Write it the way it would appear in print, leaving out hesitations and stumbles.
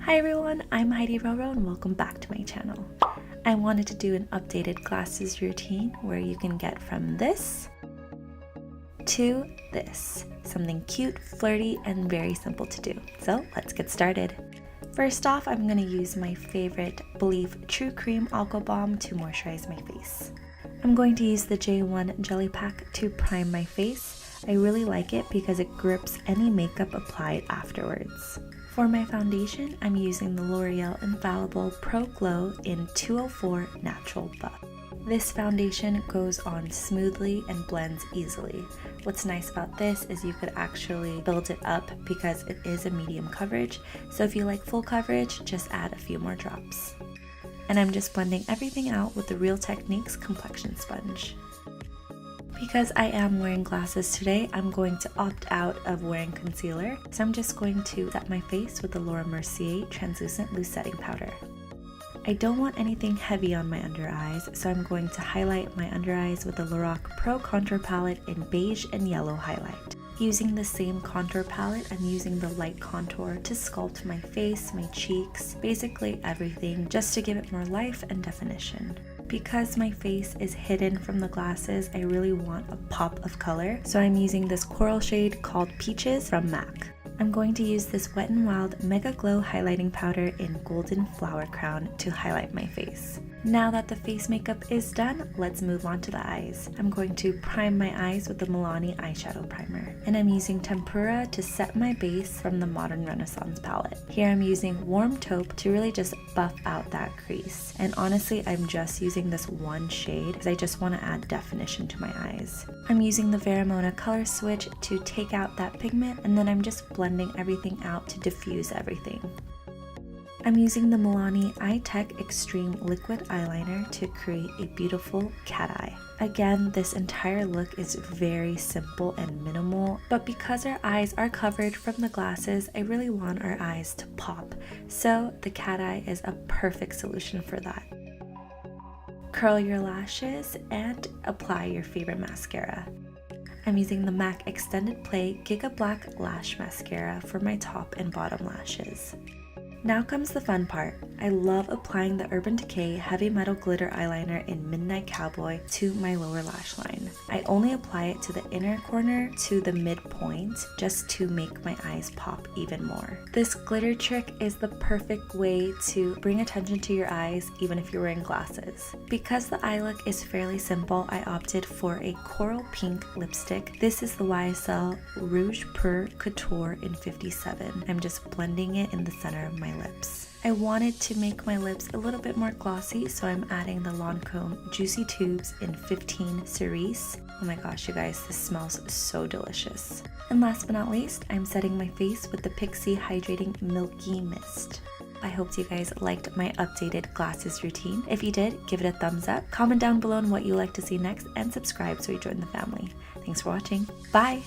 Hi everyone, I'm heidiroro and welcome back to my channel. I wanted to do an updated glasses routine where you can get from this to this. Something cute, flirty, and very simple to do. So let's get started. First off, I'm going to use my favorite Belif True Cream Aqua Balm to moisturize my face. I'm going to use the J.One Jelly Pack to prime my face. I really like it because it grips any makeup applied afterwards. For my foundation, I'm using the Loreal Infallible Pro Glow in 204 Natural Buff. This foundation goes on smoothly and blends easily. What's nice about this is you could actually build it up because it is a medium coverage, so if you like full coverage, just add a few more drops. And I'm just blending everything out with the Real Techniques complexion sponge. Because I am wearing glasses today, I'm going to opt out of wearing concealer, so I'm just going to set my face with the Mercier Translucent Loose Setting Powder. I don't want anything heavy on my under eyes, so I'm going to highlight my under eyes with the Lorac Pro Contour Palette in Beige and Yellow Highlight. Using the same contour palette, I'm using the light contour to sculpt my face, my cheeks, basically everything, just to give it more life and definition. Because my face is hidden from the glasses, I really want a pop of color, so I'm using this coral shade called Peaches from MAC. I'm going to use this Wet n Wild Megaglo highlighting powder in Golden Flower Crown to highlight my face. Now that the face makeup is done, let's move on to the eyes. I'm going to prime my eyes with the Milani eyeshadow primer. And I'm using Tempura to set my base from the Modern Renaissance palette. Here I'm using warm taupe to really just buff out that crease. And honestly, I'm just using this one shade because I just want to add definition to my eyes. I'm using the Veromona color switch to take out that pigment, and then I'm just blending everything out to diffuse everything. I'm using the Milani Eye Tech Extreme Liquid Eyeliner to create a beautiful cat eye. Again, this entire look is very simple and minimal, but because our eyes are covered from the glasses, I really want our eyes to pop, so the cat eye is a perfect solution for that. Curl your lashes and apply your favorite mascara. I'm using the MAC Extended Play Giga Black Lash Mascara for my top and bottom lashes. Now comes the fun part. I love applying the Urban Decay Heavy Metal Glitter Eyeliner in Midnight Cowboy to my lower lash line. I only apply it to the inner corner to the midpoint just to make my eyes pop even more. This glitter trick is the perfect way to bring attention to your eyes even if you're wearing glasses. Because the eye look is fairly simple, I opted for a coral pink lipstick. This is the YSL Rouge Pour Couture in 57. I'm just blending it in the center of my lips. I wanted to make my lips a little bit more glossy, so I'm adding the Lancome Juicy Tubes in 15 Cerise. Oh my gosh, you guys, this smells so delicious. And last but not least, I'm setting my face with the Pixi Hydrating Milky Mist. I hope you guys liked my updated glasses routine. If you did, give it a thumbs up, comment down below on what you like to see next, and subscribe so you join the family. Thanks for watching. Bye!